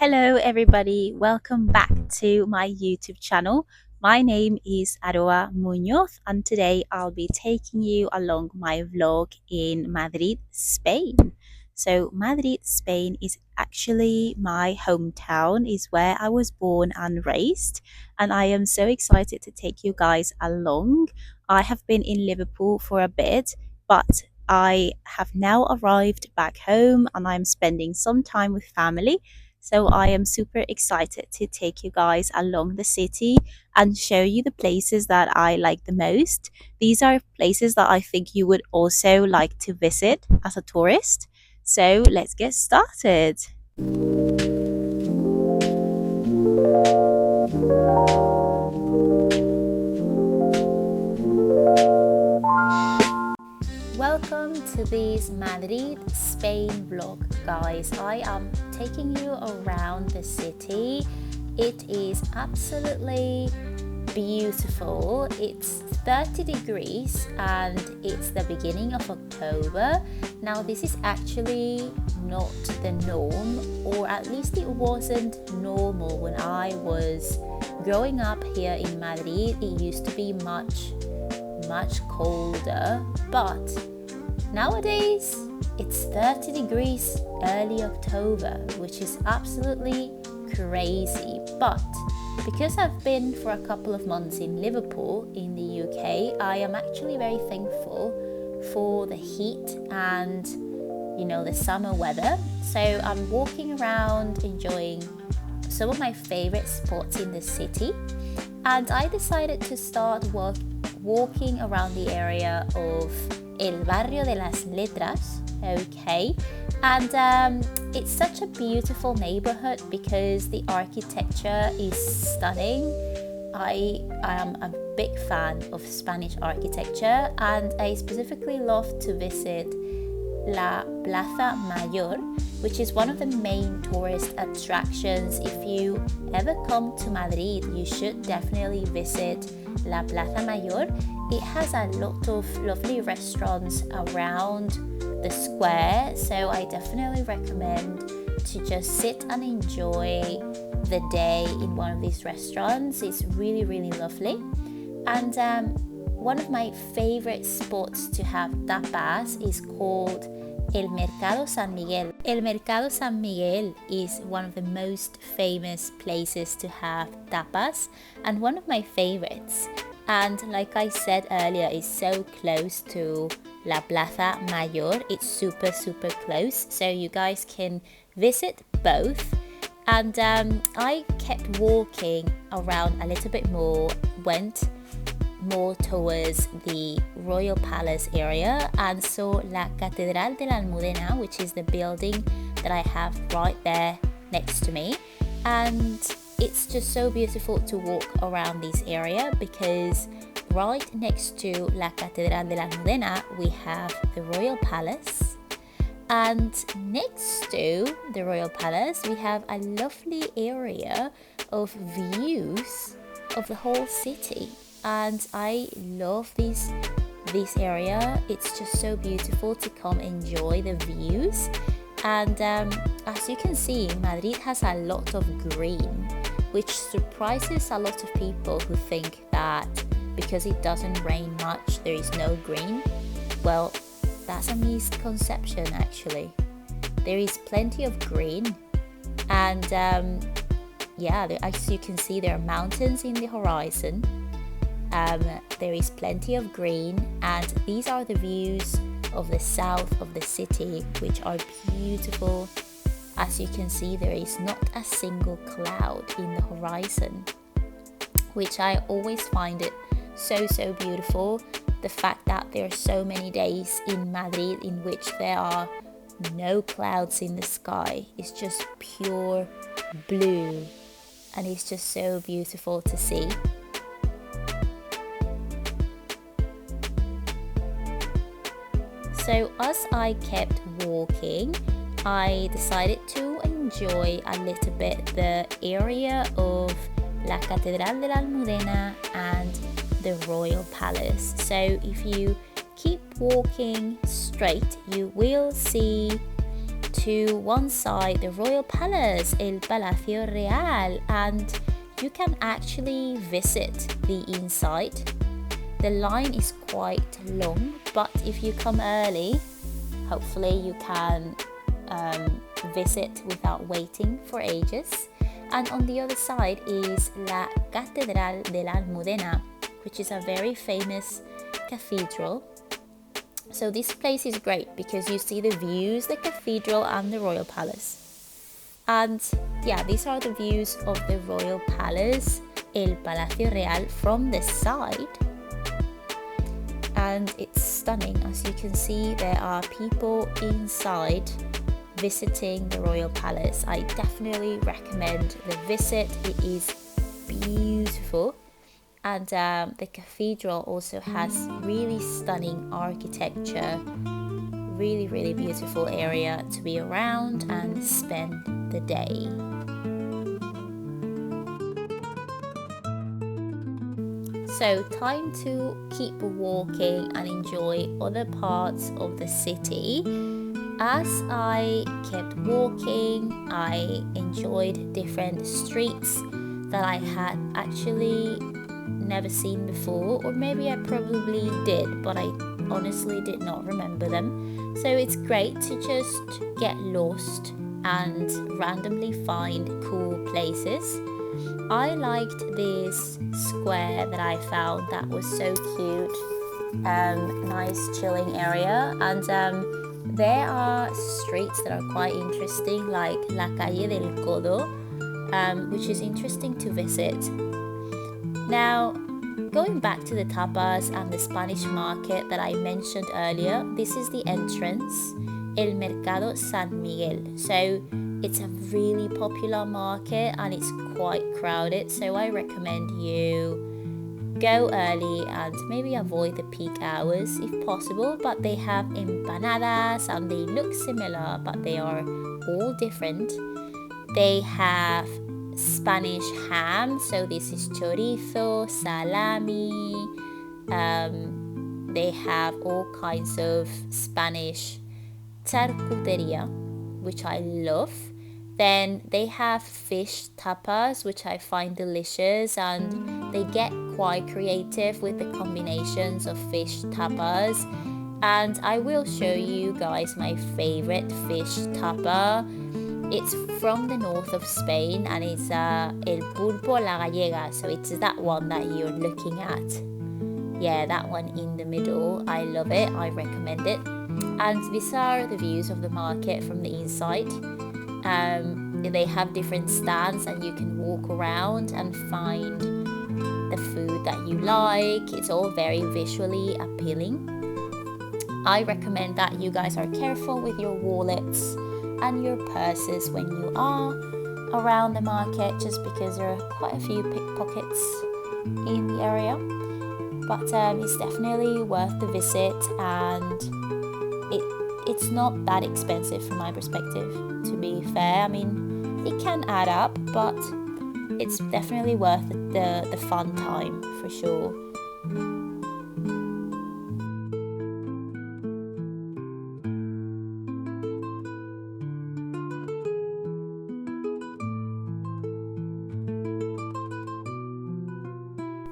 Hello everybody, welcome back to my YouTube channel. My name is Aroa Muñoz and today I'll be taking you along my vlog in Madrid, Spain. So Madrid, Spain is actually my hometown, is where I was born and raised, and I am so excited to take you guys along. I have been in Liverpool for a bit, but I have now arrived back home and I'm spending some time with family. So I am super excited to take you guys along the city and show you the places that I like the most. These are places that I think you would also like to visit as a tourist. So let's get started. Welcome to this Madrid, Spain vlog, guys. I am taking you around the city. It is absolutely beautiful. It's 30 degrees and it's the beginning of October. Now this is actually not the norm, or at least it wasn't normal when I was growing up here in Madrid. It used to be much colder, but nowadays it's 30 degrees early October, which is absolutely crazy. But because I've been for a couple of months in Liverpool in the UK, I am actually very thankful for the heat and the summer weather. So I'm walking around enjoying some of my favorite spots in the city, and I decided to start walking around the area of El Barrio de las Letras, okay? And it's such a beautiful neighborhood because the architecture is stunning. I am a big fan of Spanish architecture, and I specifically love to visit La Plaza Mayor, which is one of the main tourist attractions. If you ever come to Madrid, you should definitely visit La Plaza Mayor. It has a lot of lovely restaurants around the square, so I definitely recommend to just sit and enjoy the day in one of these restaurants. It's really lovely. And one of my favorite spots to have tapas is called El Mercado San Miguel. El Mercado San Miguel is one of the most famous places to have tapas and one of my favorites. And like I said earlier, it's so close to La Plaza Mayor. It's super close, so you guys can visit both. And I kept walking around a little bit more, went more towards the Royal Palace area and saw La Catedral de la Almudena, which is the building that I have right there next to me. And it's just so beautiful to walk around this area because right next to La Catedral de la Almudena we have the Royal Palace, and next to the Royal Palace we have a lovely area of views of the whole city. And I love this area. It's just so beautiful to come enjoy the views. And as you can see, Madrid has a lot of green, which surprises a lot of people who think that because it doesn't rain much there is no green. Well, that's a misconception actually. There is plenty of green, and as you can see, there are mountains in the horizon. There is plenty of green, and these are the views of the south of the city, which are beautiful. As you can see, there is not a single cloud in the horizon, which I always find it so beautiful. The fact that there are so many days in Madrid in which there are no clouds in the sky. It's just pure blue, and it's just so beautiful to see. So as I kept walking, I decided to enjoy a little bit the area of La Catedral de la Almudena and the Royal Palace. So if you keep walking straight, you will see to one side the royal palace, El Palacio Real, and you can actually visit the inside. The line is quite long, but if you come early, hopefully you can visit without waiting for ages. And on the other side is La Catedral de la Almudena, which is a very famous cathedral. So this place is great because you see the views, the cathedral and the royal palace. And yeah, these are the views of the royal palace, El Palacio Real, from the side. And it's stunning. As you can see, there are people inside visiting the royal palace. I definitely recommend the visit. It is beautiful. And the cathedral also has really stunning architecture. Really, really beautiful area to be around and spend the day. So time to keep walking and enjoy other parts of the city. As I kept walking, I enjoyed different streets that I had actually never seen before, or maybe I probably did, but I honestly did not remember them. So it's great to just get lost and randomly find cool places. I liked this square that I found that was so cute, nice chilling area, and there are streets that are quite interesting, like La Calle del Codo, which is interesting to visit. Now, going back to the tapas and the Spanish market that I mentioned earlier, this is the entrance, El Mercado San Miguel. So it's a really popular market and it's quite crowded, so I recommend you go early and maybe avoid the peak hours if possible. But they have empanadas and they look similar, but they are all different. They have Spanish ham, so this is chorizo, salami. They have all kinds of Spanish charcuteria, which I love. Then they have fish tapas, which I find delicious, and they get quite creative with the combinations of fish tapas. And I will show you guys my favorite fish tapa. It's from the north of Spain and it's El Pulpo La Gallega, so it's that one that you're looking at. Yeah, that one in the middle. I love it, I recommend it. And these are the views of the market from the inside. They have different stands and you can walk around and find the food that you like. It's all very visually appealing. I recommend that you guys are careful with your wallets and your purses when you are around the market, just because there are quite a few pickpockets in the area. But it's definitely worth the visit, and it's not that expensive from my perspective, to be fair. I mean, it can add up, but it's definitely worth the fun time for sure.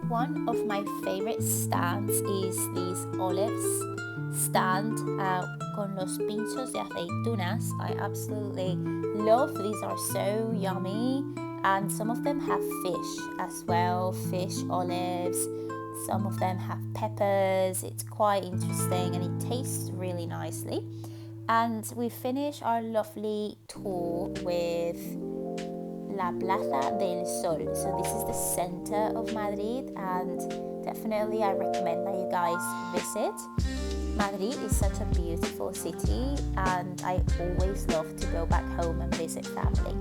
One of my favorite stands is these olives stand con los pinchos de aceitunas. I absolutely love. These are so yummy, and some of them have fish as well, fish olives. Some of them have peppers. It's quite interesting and it tastes really nicely. And we finish our lovely tour with La Plaza del Sol. So this is the center of Madrid, and definitely I recommend that you guys visit. Madrid is such a beautiful city and I always love to go back home and visit family.